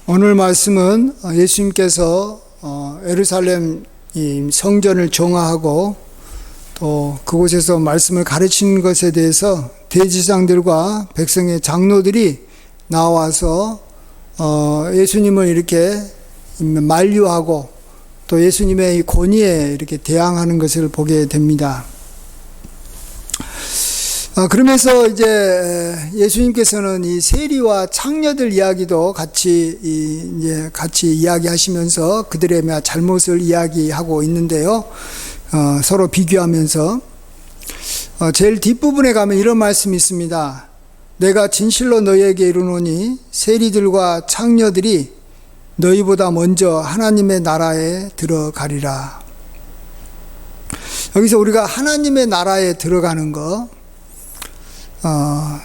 오늘 말씀은 예수님께서 예루살렘 성전을 정화하고 또 그곳에서 말씀을 가르치는 것에 대해서 대제사장들과 백성의 장로들이 나와서 예수님을 이렇게 만류하고 또 예수님의 이 권위에 이렇게 대항하는 것을 보게 됩니다. 그러면서 이제 예수님께서는 이 세리와 창녀들 이야기도 같이 이야기하시면서 그들의 잘못을 이야기하고 있는데요. 서로 비교하면서 제일 뒷부분에 가면 이런 말씀이 있습니다. 내가 진실로 너희에게 이르노니 세리들과 창녀들이 너희보다 먼저 하나님의 나라에 들어가리라. 여기서 우리가 하나님의 나라에 들어가는 거,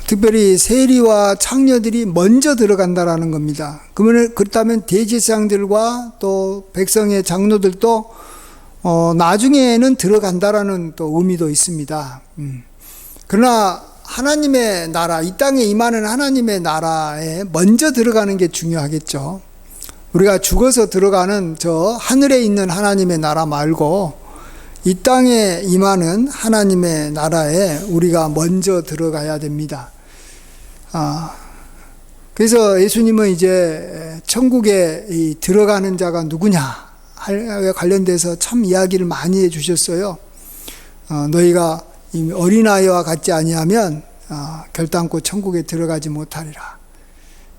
특별히 세리와 창녀들이 먼저 들어간다라는 겁니다. 그렇다면 대제사장들과 또 백성의 장로들도 나중에는 들어간다라는 또 의미도 있습니다. 그러나 하나님의 나라, 이 땅에 임하는 하나님의 나라에 먼저 들어가는 게 중요하겠죠. 우리가 죽어서 들어가는 저 하늘에 있는 하나님의 나라 말고 이 땅에 임하는 하나님의 나라에 우리가 먼저 들어가야 됩니다. 그래서 예수님은 이제 천국에 들어가는 자가 누구냐 관련돼서 참 이야기를 많이 해주셨어요. 너희가 어린아이와 같지 아니하면 결단코 천국에 들어가지 못하리라.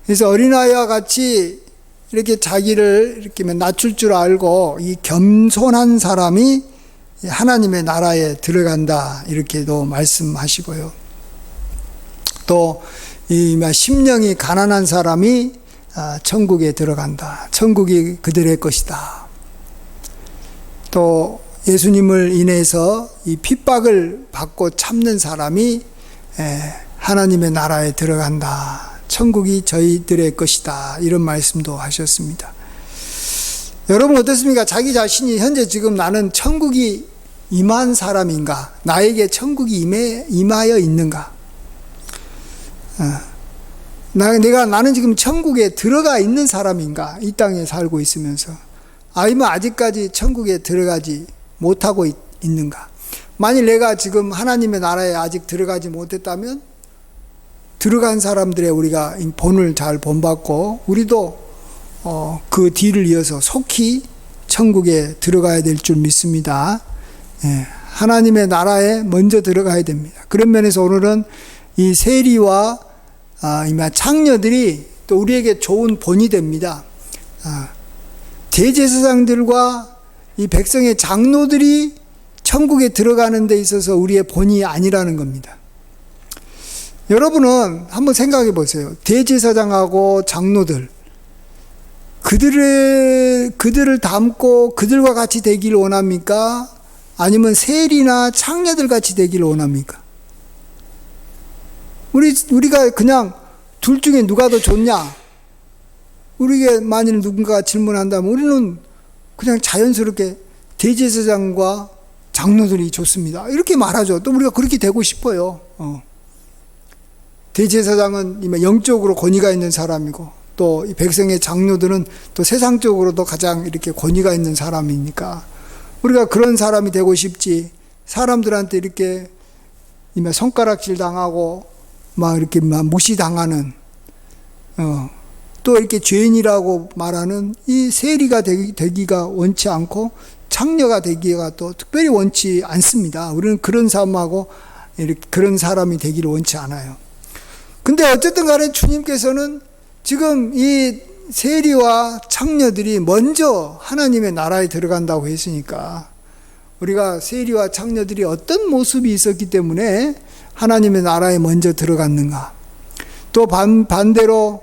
그래서 어린아이와 같이 이렇게 자기를 이렇게 낮출 줄 알고 이 겸손한 사람이 하나님의 나라에 들어간다, 이렇게도 말씀하시고요. 또 이 심령이 가난한 사람이 천국에 들어간다. 천국이 그들의 것이다. 또 예수님을 인해서 이 핍박을 받고 참는 사람이 하나님의 나라에 들어간다. 천국이 저희들의 것이다. 이런 말씀도 하셨습니다. 여러분 어떻습니까? 자기 자신이 현재 지금 나는 천국이 임한 사람인가? 나에게 천국이 임하여 있는가? 나는 지금 천국에 들어가 있는 사람인가? 이 땅에 살고 있으면서. 아니면 아직까지 천국에 들어가지 못하고 있는가? 만일 내가 지금 하나님의 나라에 아직 들어가지 못했다면 들어간 사람들의 우리가 본을 잘 본받고 우리도 그 뒤를 이어서 속히 천국에 들어가야 될 줄 믿습니다. 하나님의 나라에 먼저 들어가야 됩니다. 그런 면에서 오늘은 이 세리와 창녀들이 또 우리에게 좋은 본이 됩니다. 대제사장들과 이 백성의 장로들이 천국에 들어가는 데 있어서 우리의 본이 아니라는 겁니다. 여러분은 한번 생각해 보세요. 대제사장하고 장로들, 그들을 닮고 그들과 같이 되기를 원합니까? 아니면 세리나 창녀들 같이 되기를 원합니까? 우리가 그냥 둘 중에 누가 더 좋냐? 우리에게 만일 누군가 질문한다면 우리는 그냥 자연스럽게 대제사장과 장로들이 좋습니다. 이렇게 말하죠. 또 우리가 그렇게 되고 싶어요. 대제사장은 영적으로 권위가 있는 사람이고 또 이 백성의 장로들은 또 세상적으로도 가장 이렇게 권위가 있는 사람이니까 우리가 그런 사람이 되고 싶지, 사람들한테 이렇게 손가락질 당하고 막 이렇게 무시당하는 또 이렇게 죄인이라고 말하는 이 세리가 되기가 원치 않고 창녀가 되기가 또 특별히 원치 않습니다. 우리는 그런 사람하고 이렇게 그런 사람이 되기를 원치 않아요. 근데 어쨌든 간에 주님께서는 지금 이 세리와 창녀들이 먼저 하나님의 나라에 들어간다고 했으니까 우리가 세리와 창녀들이 어떤 모습이 있었기 때문에 하나님의 나라에 먼저 들어갔는가? 또 반대로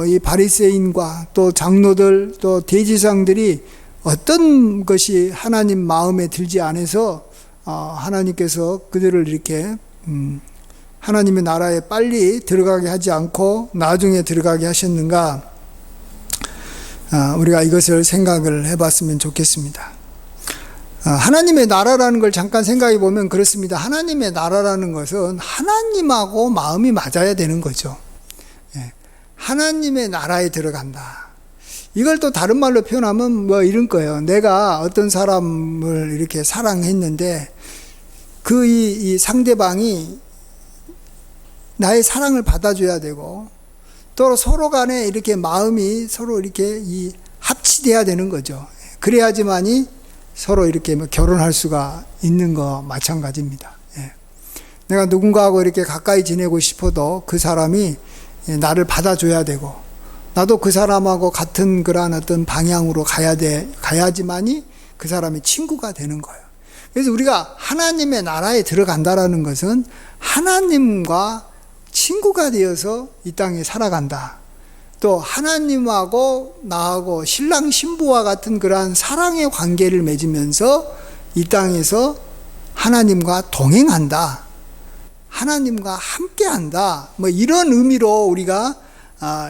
이 바리새인과 또 장로들 또 대제사장들이 어떤 것이 하나님 마음에 들지 않아서 하나님께서 그들을 이렇게 하나님의 나라에 빨리 들어가게 하지 않고 나중에 들어가게 하셨는가? 우리가 이것을 생각을 해봤으면 좋겠습니다. 하나님의 나라라는 걸 잠깐 생각해 보면 그렇습니다. 하나님의 나라라는 것은 하나님하고 마음이 맞아야 되는 거죠. 하나님의 나라에 들어간다. 이걸 또 다른 말로 표현하면 뭐 이런 거예요. 내가 어떤 사람을 이렇게 사랑했는데 이 상대방이 나의 사랑을 받아줘야 되고 또 서로 간에 이렇게 마음이 서로 이렇게 합치돼야 되는 거죠. 그래야지만이 서로 이렇게 결혼할 수가 있는 거 마찬가지입니다. 내가 누군가하고 이렇게 가까이 지내고 싶어도 그 사람이 나를 받아줘야 되고 나도 그 사람하고 같은 그러한 어떤 방향으로 가야지만이 그 사람이 친구가 되는 거예요. 그래서 우리가 하나님의 나라에 들어간다라는 것은 하나님과 친구가 되어서 이 땅에 살아간다. 또 하나님하고 나하고 신랑 신부와 같은 그러한 사랑의 관계를 맺으면서 이 땅에서 하나님과 동행한다. 하나님과 함께한다. 뭐 이런 의미로 우리가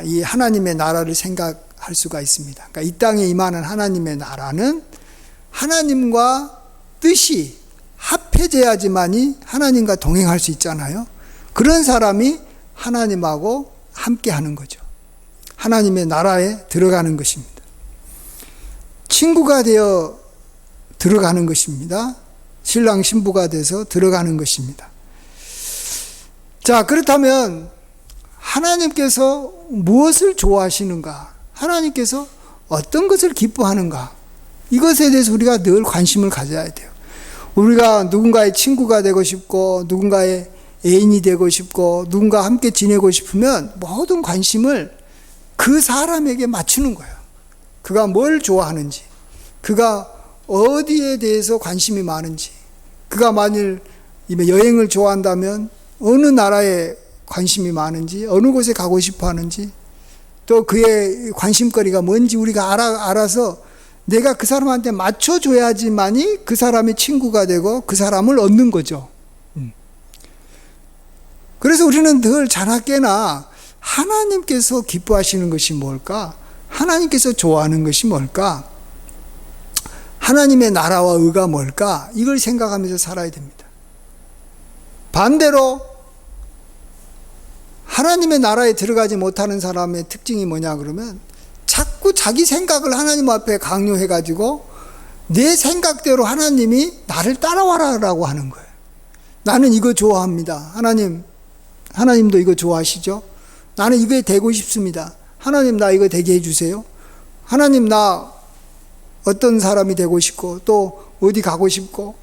이 하나님의 나라를 생각할 수가 있습니다. 그러니까 이 땅에 임하는 하나님의 나라는 하나님과 뜻이 합해져야지만이 하나님과 동행할 수 있잖아요. 그런 사람이 하나님하고 함께하는 거죠. 하나님의 나라에 들어가는 것입니다. 친구가 되어 들어가는 것입니다. 신랑 신부가 돼서 들어가는 것입니다. 자, 그렇다면 하나님께서 무엇을 좋아하시는가? 하나님께서 어떤 것을 기뻐하는가? 이것에 대해서 우리가 늘 관심을 가져야 돼요. 우리가 누군가의 친구가 되고 싶고 누군가의 애인이 되고 싶고 누군가와 함께 지내고 싶으면 모든 관심을 그 사람에게 맞추는 거예요. 그가 뭘 좋아하는지, 그가 어디에 대해서 관심이 많은지, 그가 만일 여행을 좋아한다면 어느 나라에 관심이 많은지, 어느 곳에 가고 싶어 하는지, 또 그의 관심거리가 뭔지 우리가 알아서 내가 그 사람한테 맞춰줘야지만이 그 사람의 친구가 되고 그 사람을 얻는 거죠. 그래서 우리는 늘 자나깨나 하나님께서 기뻐하시는 것이 뭘까? 하나님께서 좋아하는 것이 뭘까? 하나님의 나라와 의가 뭘까? 이걸 생각하면서 살아야 됩니다. 반대로 하나님의 나라에 들어가지 못하는 사람의 특징이 뭐냐 그러면 자꾸 자기 생각을 하나님 앞에 강요해가지고 내 생각대로 하나님이 나를 따라와라라고 하는 거예요. 나는 이거 좋아합니다. 하나님도 이거 좋아하시죠? 나는 이거에 되고 싶습니다. 하나님 나 이거 되게 해주세요. 하나님 나 어떤 사람이 되고 싶고 또 어디 가고 싶고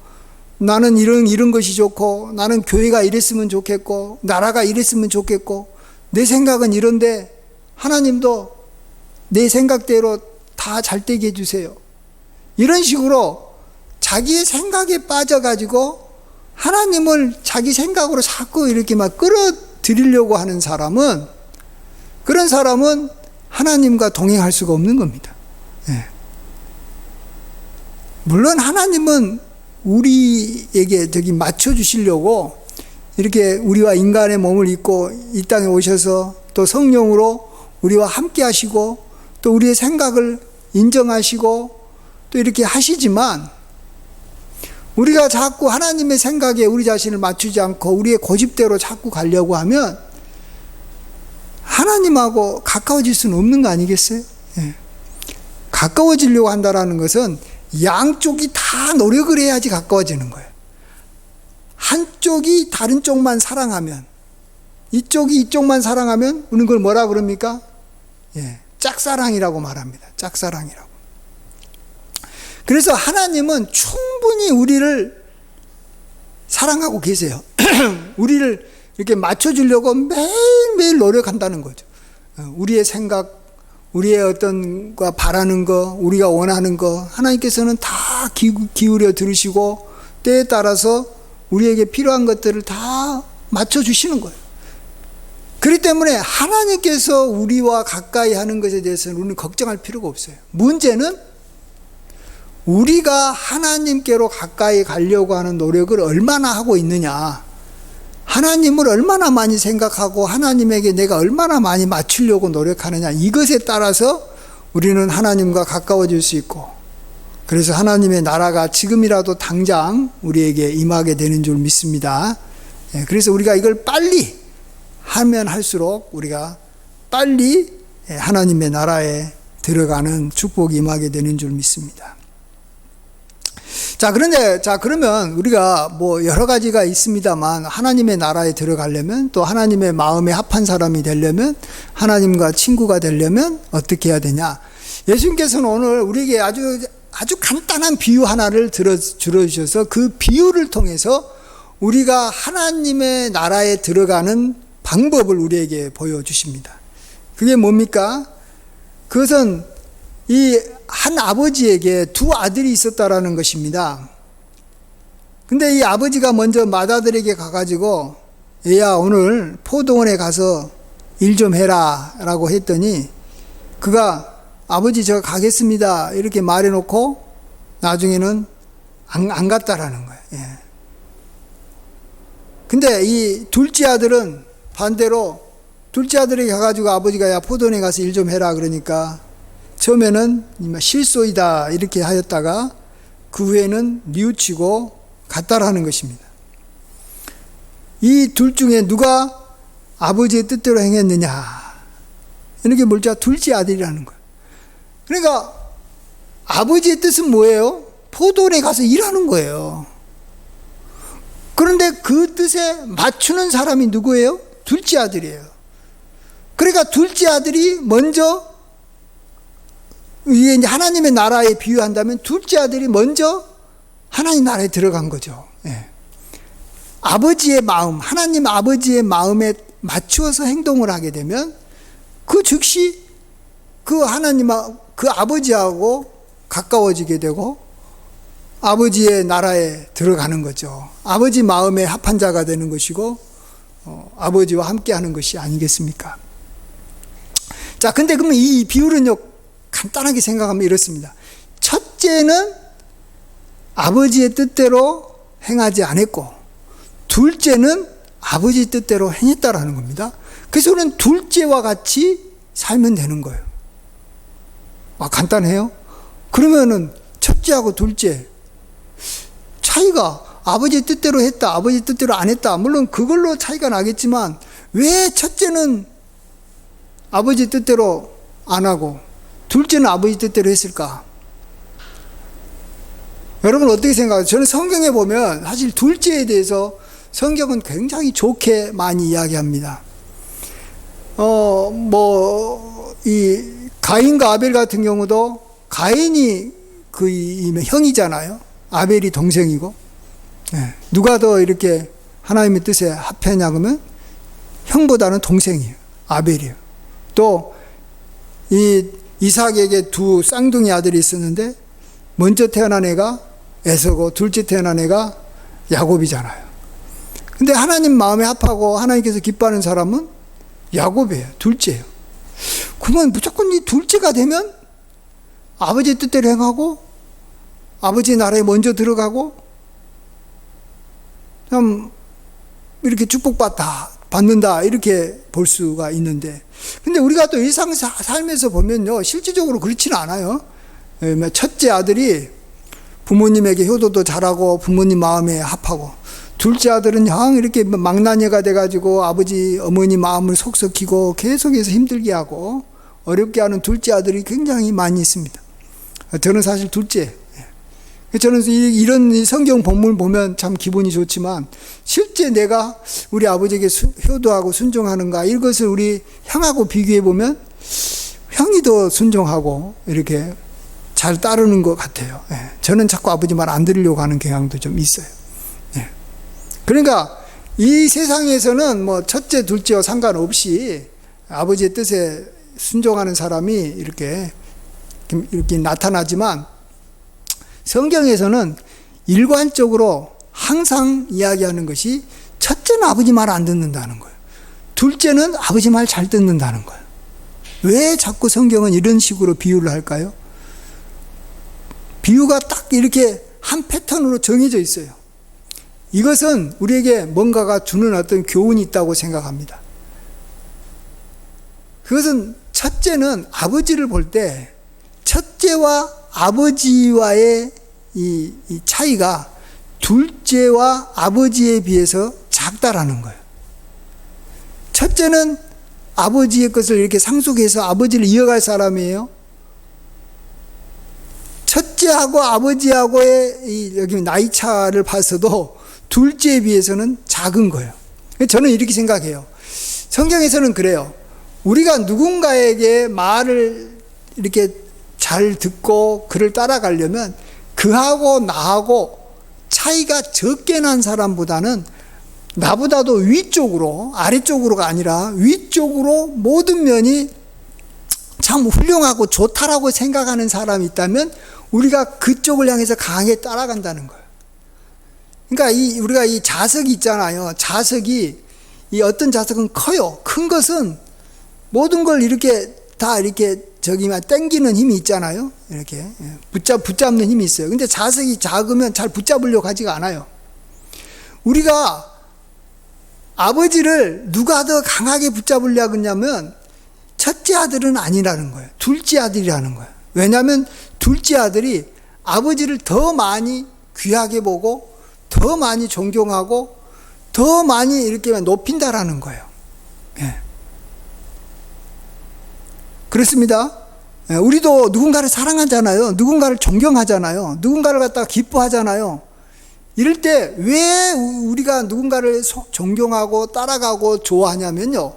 나는 이런 것이 좋고 나는 교회가 이랬으면 좋겠고 나라가 이랬으면 좋겠고 내 생각은 이런데 하나님도 내 생각대로 다 잘 되게 해주세요. 이런 식으로 자기의 생각에 빠져가지고 하나님을 자기 생각으로 자꾸 이렇게 막 끌어들이려고 하는 사람은 그런 사람은 하나님과 동행할 수가 없는 겁니다. 네. 물론 하나님은 우리에게 맞춰주시려고 이렇게 우리와 인간의 몸을 입고 이 땅에 오셔서 또 성령으로 우리와 함께 하시고 또 우리의 생각을 인정하시고 또 이렇게 하시지만 우리가 자꾸 하나님의 생각에 우리 자신을 맞추지 않고 우리의 고집대로 자꾸 가려고 하면 하나님하고 가까워질 수는 없는 거 아니겠어요? 예. 가까워지려고 한다는 것은 양쪽이 다 노력을 해야지 가까워지는 거예요. 한쪽이 다른 쪽만 사랑하면 이쪽이 이쪽만 사랑하면 우리는 그걸 뭐라 그럽니까? 예, 짝사랑이라고 말합니다. 짝사랑이라고. 그래서 하나님은 충분히 우리를 사랑하고 계세요. 우리를 이렇게 맞춰주려고 매일매일 노력한다는 거죠. 우리의 생각, 우리의 어떤 거 바라는 거, 우리가 원하는 거 하나님께서는 다 기울여 들으시고 때에 따라서 우리에게 필요한 것들을 다 맞춰주시는 거예요. 그렇기 때문에 하나님께서 우리와 가까이 하는 것에 대해서는 우리는 걱정할 필요가 없어요. 문제는 우리가 하나님께로 가까이 가려고 하는 노력을 얼마나 하고 있느냐, 하나님을 얼마나 많이 생각하고 하나님에게 내가 얼마나 많이 맞추려고 노력하느냐, 이것에 따라서 우리는 하나님과 가까워질 수 있고, 그래서 하나님의 나라가 지금이라도 당장 우리에게 임하게 되는 줄 믿습니다. 그래서 우리가 이걸 빨리 하면 할수록 우리가 빨리 하나님의 나라에 들어가는 축복이 임하게 되는 줄 믿습니다. 그러면 우리가 뭐 여러 가지가 있습니다만 하나님의 나라에 들어가려면, 또 하나님의 마음에 합한 사람이 되려면, 하나님과 친구가 되려면 어떻게 해야 되냐? 예수님께서는 오늘 우리에게 아주 간단한 비유 하나를 들어주셔서 그 비유를 통해서 우리가 하나님의 나라에 들어가는 방법을 우리에게 보여주십니다. 그게 뭡니까? 그것은 이 한 아버지에게 두 아들이 있었다라는 것입니다. 근데 이 아버지가 먼저 맏아들에게 가가지고, 얘야, 오늘 포도원에 가서 일 좀 해라 라고 했더니, 그가 아버지 저 가겠습니다 이렇게 말해놓고 나중에는 안 갔다라는 거예요. 예. 근데 이 둘째 아들은 반대로, 둘째 아들에게 가가지고 아버지가 야 포도원에 가서 일 좀 해라 그러니까 처음에는 실소이다 이렇게 하였다가 그 후에는 뉘우치고 갔다라는 것입니다. 이 둘 중에 누가 아버지의 뜻대로 행했느냐, 이렇게 물자 둘째 아들이라는 거예요. 그러니까 아버지의 뜻은 뭐예요? 포도원에 가서 일하는 거예요. 그런데 그 뜻에 맞추는 사람이 누구예요? 둘째 아들이에요. 그러니까 둘째 아들이 먼저, 이게 이제 하나님의 나라에 비유한다면 둘째 아들이 먼저 하나님 나라에 들어간 거죠. 예. 아버지의 마음, 하나님 아버지의 마음에 맞추어서 행동을 하게 되면 그 즉시 그 그 아버지하고 가까워지게 되고 아버지의 나라에 들어가는 거죠. 아버지 마음에 합한 자가 되는 것이고 아버지와 함께 하는 것이 아니겠습니까? 자, 근데 그러면 이 비율은요, 간단하게 생각하면 이렇습니다. 첫째는 아버지의 뜻대로 행하지 않았고, 둘째는 아버지 뜻대로 행했다라는 겁니다. 그래서 우리는 둘째와 같이 살면 되는 거예요. 간단해요? 그러면은 첫째하고 둘째 차이가, 아버지 뜻대로 했다, 아버지 뜻대로 안 했다, 물론 그걸로 차이가 나겠지만 왜 첫째는 아버지 뜻대로 안 하고 둘째는 아버지 뜻대로 했을까? 여러분 어떻게 생각하세요? 저는 성경에 보면 사실 둘째에 대해서 성경은 굉장히 좋게 많이 이야기합니다. 이 가인과 아벨 같은 경우도 가인이 그 형이잖아요. 아벨이 동생이고. 누가 더 이렇게 하나님의 뜻에 합했냐 그러면 형보다는 동생이에요. 아벨이에요. 또 이 이삭에게 두 쌍둥이 아들이 있었는데 먼저 태어난 애가 에서고 둘째 태어난 애가 야곱이잖아요. 근데 하나님 마음에 합하고 하나님께서 기뻐하는 사람은 야곱이에요. 둘째예요. 그러면 무조건 이 둘째가 되면 아버지의 뜻대로 행하고 아버지의 나라에 먼저 들어가고 그냥 이렇게 받는다 이렇게 볼 수가 있는데, 근데 우리가 또 일상 삶에서 보면요, 실질적으로 그렇지는 않아요. 첫째 아들이 부모님에게 효도도 잘하고 부모님 마음에 합하고, 둘째 아들은 이렇게 망나니가 돼가지고 아버지 어머니 마음을 속썩이고 계속해서 힘들게 하고 어렵게 하는 둘째 아들이 굉장히 많이 있습니다. 저는 사실 둘째. 저는 이런 성경 본문을 보면 참 기분이 좋지만, 실제 내가 우리 아버지에게 효도하고 순종하는가, 이것을 우리 형하고 비교해 보면 형이 더 순종하고 이렇게 잘 따르는 것 같아요. 저는 자꾸 아버지 말 안 들으려고 하는 경향도 좀 있어요. 그러니까 이 세상에서는 뭐 첫째, 둘째와 상관없이 아버지의 뜻에 순종하는 사람이 이렇게 나타나지만, 성경에서는 일관적으로 항상 이야기하는 것이 첫째는 아버지 말 안 듣는다는 거예요. 둘째는 아버지 말 잘 듣는다는 거예요. 왜 자꾸 성경은 이런 식으로 비유를 할까요? 비유가 딱 이렇게 한 패턴으로 정해져 있어요. 이것은 우리에게 뭔가가 주는 어떤 교훈이 있다고 생각합니다. 그것은 첫째는 아버지를 볼 때 첫째와 아버지와의 이 차이가 둘째와 아버지에 비해서 작다라는 거예요. 첫째는 아버지의 것을 이렇게 상속해서 아버지를 이어갈 사람이에요. 첫째하고 아버지하고의 여기 나이 차를 봐서도 둘째에 비해서는 작은 거예요. 저는 이렇게 생각해요. 성경에서는 그래요. 우리가 누군가에게 말을 이렇게 잘 듣고 그를 따라가려면 그하고 나하고 차이가 적게 난 사람보다는 나보다도 위쪽으로, 아래쪽으로가 아니라 위쪽으로 모든 면이 참 훌륭하고 좋다라고 생각하는 사람이 있다면 우리가 그쪽을 향해서 강하게 따라간다는 거예요. 그러니까 우리가 이 자석이 있잖아요. 자석이, 이 어떤 자석은 커요. 큰 것은 모든 걸 이렇게 다 이렇게 당기는 힘이 있잖아요. 이렇게 붙잡는 힘이 있어요. 근데 자석이 작으면 잘 붙잡으려고 하지가 않아요. 우리가 아버지를 누가 더 강하게 붙잡으려고 하냐면 첫째 아들은 아니라는 거예요. 둘째 아들이라는 거예요. 왜냐하면 둘째 아들이 아버지를 더 많이 귀하게 보고 더 많이 존경하고 더 많이 이렇게 높인다라는 거예요. 예. 그렇습니다. 예. 우리도 누군가를 사랑하잖아요. 누군가를 존경하잖아요. 누군가를 갖다가 기뻐하잖아요. 이럴 때 왜 우리가 누군가를 존경하고 따라가고 좋아하냐면요.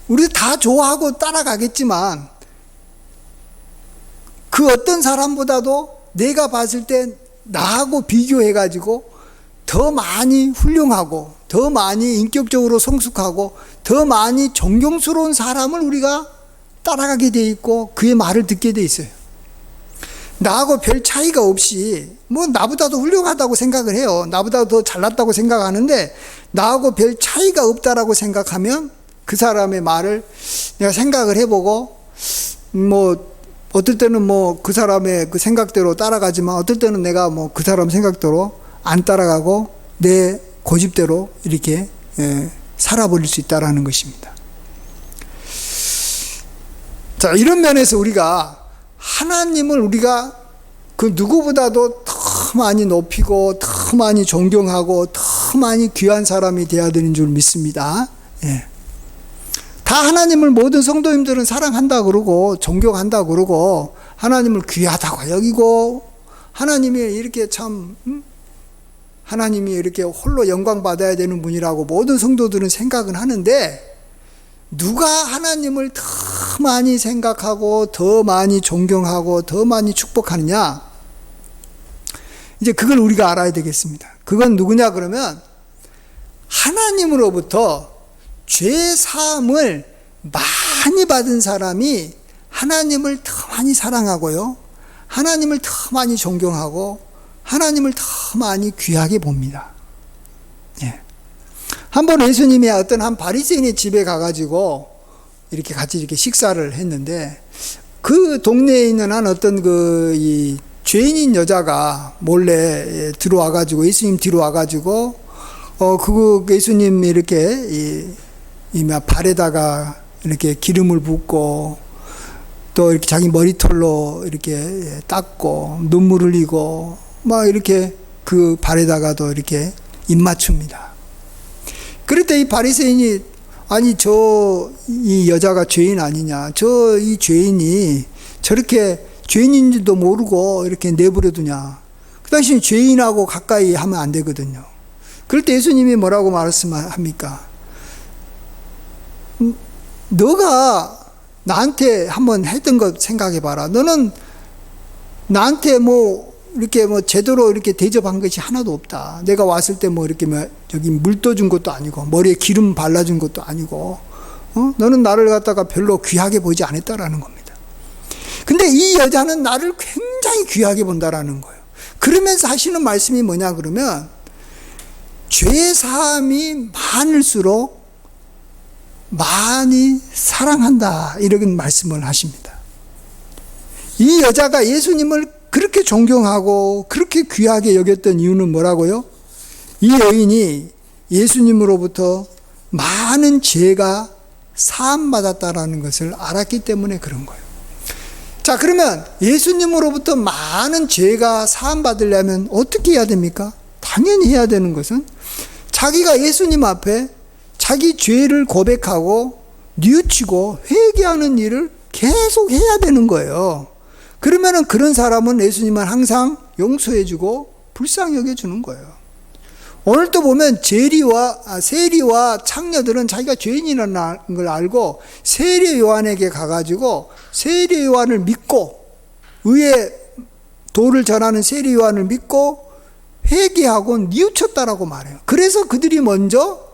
우리 다 좋아하고 따라가겠지만 그 어떤 사람보다도 내가 봤을 때 나하고 비교해가지고 더 많이 훌륭하고 더 많이 인격적으로 성숙하고 더 많이 존경스러운 사람을 우리가 따라가게 돼 있고 그의 말을 듣게 돼 있어요. 나하고 별 차이가 없이 나보다도 훌륭하다고 생각을 해요. 나보다 더 잘났다고 생각하는데 나하고 별 차이가 없다라고 생각하면 그 사람의 말을 내가 생각을 해보고 어떨 때는 그 사람의 그 생각대로 따라가지만 어떨 때는 내가 그 사람 생각대로 안 따라가고 내 고집대로 이렇게 살아버릴 수 있다라는 것입니다. 자, 이런 면에서 우리가 하나님을 우리가 그 누구보다도 더 많이 높이고 더 많이 존경하고 더 많이 귀한 사람이 되어야 되는 줄 믿습니다. 예. 다 하나님을 모든 성도님들은 사랑한다 그러고 존경한다 그러고 하나님을 귀하다고 여기고 하나님이 이렇게 하나님이 이렇게 홀로 영광 받아야 되는 분이라고 모든 성도들은 생각은 하는데 누가 하나님을 더 많이 생각하고 더 많이 존경하고 더 많이 축복하느냐? 이제 그걸 우리가 알아야 되겠습니다. 그건 누구냐 그러면 하나님으로부터 죄 사함을 많이 받은 사람이 하나님을 더 많이 사랑하고요. 하나님을 더 많이 존경하고 하나님을 더 많이 귀하게 봅니다. 예. 한번 예수님이 어떤 한 바리새인의 집에 가가지고 이렇게 같이 이렇게 식사를 했는데 그 동네에 있는 한 어떤 이 죄인인 여자가 몰래 들어와가지고 예수님 뒤로 와가지고 예수님 이렇게 발에다가 이렇게 기름을 붓고 또 이렇게 자기 머리털로 이렇게 닦고 눈물 흘리고 막 이렇게 그 발에다가도 이렇게 입맞춥니다. 그럴 때 이 바리새인이 아니 이 여자가 죄인 아니냐, 이 죄인이 저렇게 죄인인지도 모르고 이렇게 내버려 두냐, 그 당시엔 죄인하고 가까이 하면 안 되거든요. 그럴 때 예수님이 뭐라고 말씀합니까? 너가 나한테 한번 했던 것 생각해봐라. 너는 나한테 이렇게 제대로 이렇게 대접한 것이 하나도 없다. 내가 왔을 때 이렇게 여기 물 떠준 것도 아니고 머리에 기름 발라준 것도 아니고 너는 나를 갖다가 별로 귀하게 보지 않았다라는 겁니다. 근데 이 여자는 나를 굉장히 귀하게 본다라는 거예요. 그러면서 하시는 말씀이 뭐냐 그러면 죄 사함이 많을수록 많이 사랑한다 이런 말씀을 하십니다. 이 여자가 예수님을 그렇게 존경하고 그렇게 귀하게 여겼던 이유는 뭐라고요? 이 여인이 예수님으로부터 많은 죄가 사함받았다라는 것을 알았기 때문에 그런 거예요. 자, 그러면 예수님으로부터 많은 죄가 사함받으려면 어떻게 해야 됩니까? 당연히 해야 되는 것은 자기가 예수님 앞에 자기 죄를 고백하고 뉘우치고 회개하는 일을 계속 해야 되는 거예요. 그러면은 그런 사람은 예수님은 항상 용서해주고 불쌍히 여겨주는 거예요. 오늘 또 보면 세리와 창녀들은 자기가 죄인이라는 걸 알고 세리 요한에게 가가지고 세리 요한을 믿고 의의 도를 전하는 세리 요한을 믿고 회개하고 뉘우쳤다라고 말해요. 그래서 그들이 먼저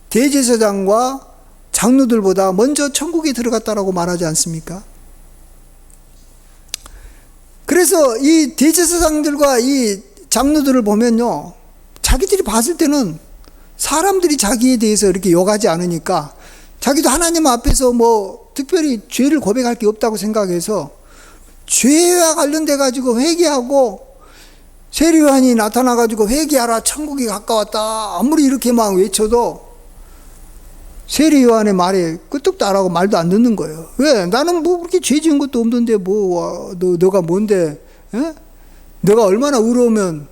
대제사장과 장로들보다 먼저 천국에 들어갔다라고 말하지 않습니까? 그래서 이 대제사장들과 이 장로들을 보면요, 자기들이 봤을 때는 사람들이 자기에 대해서 이렇게 욕하지 않으니까 자기도 하나님 앞에서 뭐 특별히 죄를 고백할 게 없다고 생각해서 죄와 관련돼 가지고 회개하고 세리 요한이 나타나 가지고 회개하라, 천국이 가까웠다 아무리 이렇게 막 외쳐도 세리 요한의 말에 끄떡도 안 하고 말도 안 듣는 거예요. 왜? 나는 뭐 그렇게 죄 지은 것도 없는데 뭐 너가 뭔데? 에? 너가 얼마나 의로우면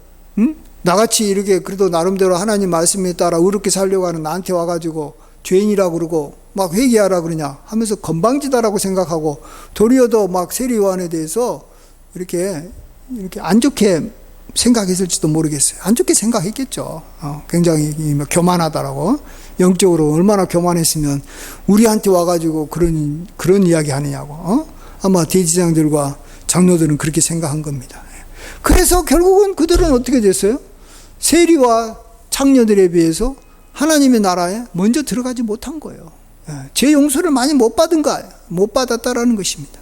나같이 이렇게 그래도 나름대로 하나님 말씀에 따라 의롭게 살려고 하는 나한테 와가지고 죄인이라고 그러고 막 회개하라 그러냐 하면서 건방지다라고 생각하고 도리어 더 막 세리 요한에 대해서 이렇게 안 좋게 생각했을지도 모르겠어요. 안 좋게 생각했겠죠. 굉장히 교만하다라고. 영적으로 얼마나 교만했으면 우리한테 와가지고 그런 이야기 하느냐고. 아마 대지장들과 장로들은 그렇게 생각한 겁니다. 그래서 결국은 그들은 어떻게 됐어요? 세리와 창녀들에 비해서 하나님의 나라에 먼저 들어가지 못한 거예요. 죄 용서를 많이 못 받았다라는 것입니다.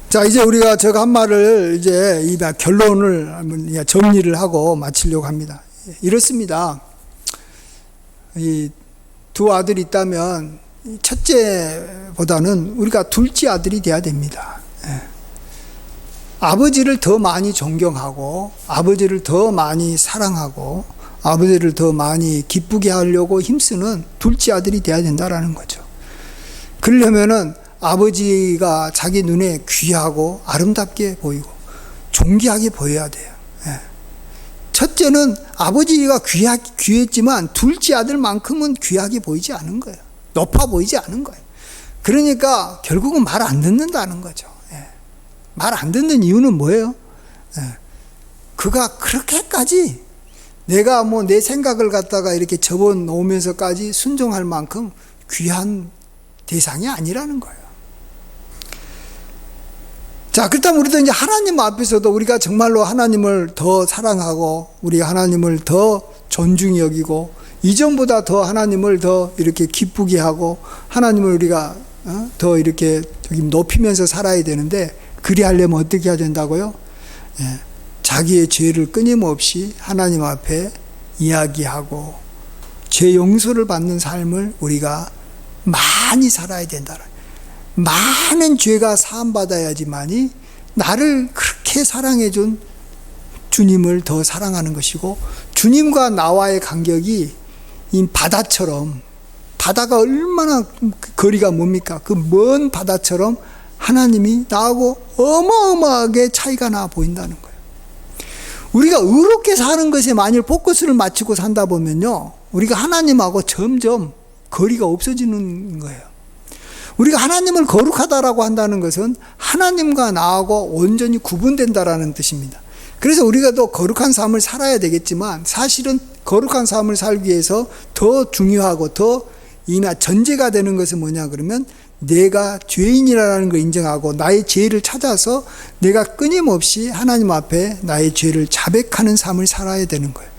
자, 이제 우리가 제가 한 말을 이제 이 결론을 정리를 하고 마치려고 합니다. 이렇습니다. 이 두 아들이 있다면 첫째보다는 우리가 둘째 아들이 돼야 됩니다. 아버지를 더 많이 존경하고 아버지를 더 많이 사랑하고 아버지를 더 많이 기쁘게 하려고 힘쓰는 둘째 아들이 돼야 된다라는 거죠. 그러려면은 아버지가 자기 눈에 귀하고 아름답게 보이고 존귀하게 보여야 돼요. 첫째는 아버지가 귀했지만 둘째 아들만큼은 귀하게 보이지 않은 거예요. 높아 보이지 않은 거예요. 그러니까 결국은 말 안 듣는다는 거죠. 말 안 듣는 이유는 뭐예요? 그가 그렇게까지 내가 뭐 내 생각을 갖다가 이렇게 접어 놓으면서까지 순종할 만큼 귀한 대상이 아니라는 거예요. 자, 그렇다면 우리도 이제 하나님 앞에서도 우리가 정말로 하나님을 더 사랑하고 우리가 하나님을 더 존중히 여기고 이전보다 더 하나님을 더 이렇게 기쁘게 하고 하나님을 우리가 더 이렇게 높이면서 살아야 되는데 그리하려면 어떻게 해야 된다고요? 자기의 죄를 끊임없이 하나님 앞에 이야기하고 죄 용서를 받는 삶을 우리가 많이 살아야 된다. 많은 죄가 사함받아야지만이 나를 그렇게 사랑해준 주님을 더 사랑하는 것이고 주님과 나와의 간격이 이 바다처럼 바다가 얼마나 거리가 뭡니까? 그 먼 바다처럼 하나님이 나하고 어마어마하게 차이가 나 보인다는 거예요. 우리가 의롭게 사는 것에 만일 포커스를 맞추고 산다 보면요, 우리가 하나님하고 점점 거리가 없어지는 거예요. 우리가 하나님을 거룩하다라고 한다는 것은 하나님과 나하고 온전히 구분된다라는 뜻입니다. 그래서 우리가 또 거룩한 삶을 살아야 되겠지만 사실은 거룩한 삶을 살기 위해서 더 중요하고 더 전제가 되는 것은 뭐냐 그러면 내가 죄인이라는 걸 인정하고 나의 죄를 찾아서 내가 끊임없이 하나님 앞에 나의 죄를 자백하는 삶을 살아야 되는 거예요.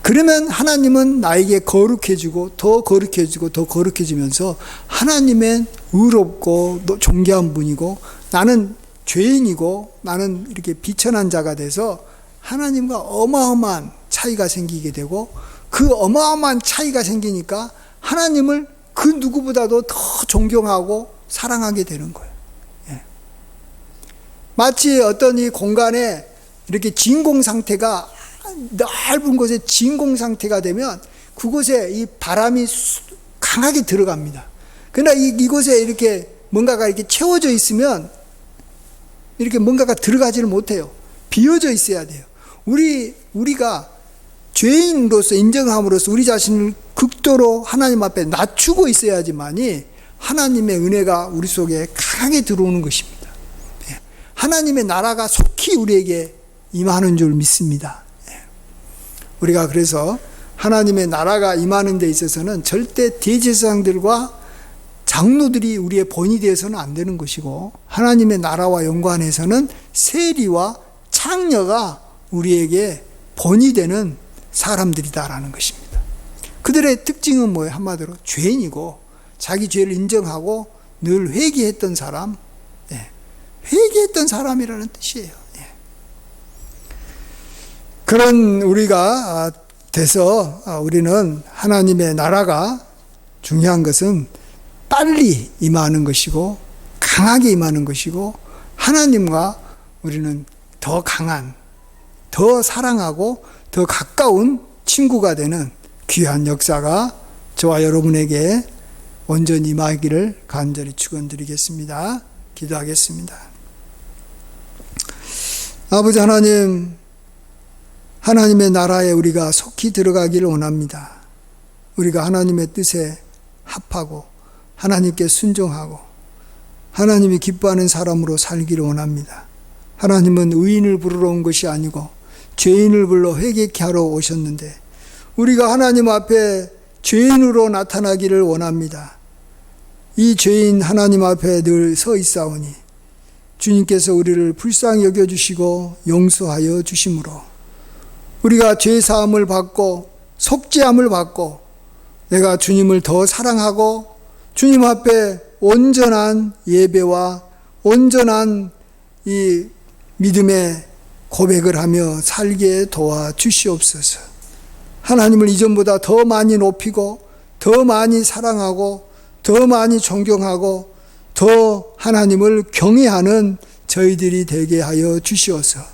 그러면 하나님은 나에게 거룩해지고 더 거룩해지고 더 거룩해지면서 하나님의 의롭고 존귀한 분이고 나는 죄인이고 나는 이렇게 비천한 자가 돼서 하나님과 어마어마한 차이가 생기게 되고 그 어마어마한 차이가 생기니까 하나님을 그 누구보다도 더 존경하고 사랑하게 되는 거예요. 마치 어떤 이 공간에 이렇게 진공 상태가 넓은 곳에 진공 상태가 되면 그곳에 이 바람이 강하게 들어갑니다. 그러나 이곳에 이렇게 뭔가가 이렇게 채워져 있으면 이렇게 뭔가가 들어가지를 못해요. 비어져 있어야 돼요. 우리가 죄인으로서 인정함으로써 우리 자신을 극도로 하나님 앞에 낮추고 있어야지만이 하나님의 은혜가 우리 속에 강하게 들어오는 것입니다. 하나님의 나라가 속히 우리에게 임하는 줄 믿습니다. 우리가 그래서 하나님의 나라가 임하는 데 있어서는 절대 대제사장들과 장로들이 우리의 본이 되어서는 안 되는 것이고, 하나님의 나라와 연관해서는 세리와 창녀가 우리에게 본이 되는 사람들이다라는 것입니다. 그들의 특징은 뭐예요? 한마디로 죄인이고 자기 죄를 인정하고 늘 회개했던 사람, 회개했던 사람이라는 뜻이에요. 그런 우리가 돼서 우리는 하나님의 나라가 중요한 것은 빨리 임하는 것이고 강하게 임하는 것이고, 하나님과 우리는 더 강한, 더 사랑하고 더 가까운 친구가 되는 귀한 역사가 저와 여러분에게 온전히 임하기를 간절히 축원드리겠습니다. 기도하겠습니다. 아버지 하나님, 하나님의 나라에 우리가 속히 들어가기를 원합니다. 우리가 하나님의 뜻에 합하고 하나님께 순종하고 하나님이 기뻐하는 사람으로 살기를 원합니다. 하나님은 의인을 부르러 온 것이 아니고 죄인을 불러 회개케 하러 오셨는데, 우리가 하나님 앞에 죄인으로 나타나기를 원합니다. 이 죄인 하나님 앞에 늘 서 있사오니 주님께서 우리를 불쌍히 여겨주시고 용서하여 주심으로 우리가 죄사함을 받고 속죄함을 받고 내가 주님을 더 사랑하고 주님 앞에 온전한 예배와 온전한 이 믿음의 고백을 하며 살게 도와주시옵소서. 하나님을 이전보다 더 많이 높이고 더 많이 사랑하고 더 많이 존경하고 더 하나님을 경외하는 저희들이 되게 하여 주시옵소서.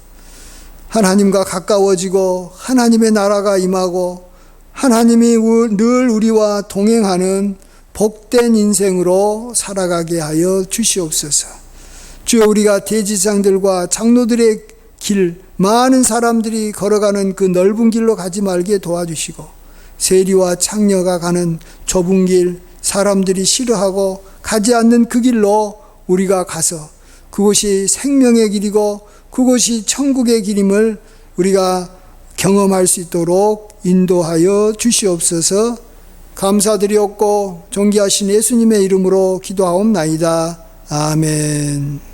하나님과 가까워지고 하나님의 나라가 임하고 하나님이 늘 우리와 동행하는 복된 인생으로 살아가게 하여 주시옵소서. 주여, 우리가 대제사장들과 장로들의 길, 많은 사람들이 걸어가는 그 넓은 길로 가지 말게 도와주시고, 세리와 창녀가 가는 좁은 길, 사람들이 싫어하고 가지 않는 그 길로 우리가 가서 그곳이 생명의 길이고 그곳이 천국의 길임을 우리가 경험할 수 있도록 인도하여 주시옵소서. 감사드리옵고 존귀하신 예수님의 이름으로 기도하옵나이다. 아멘.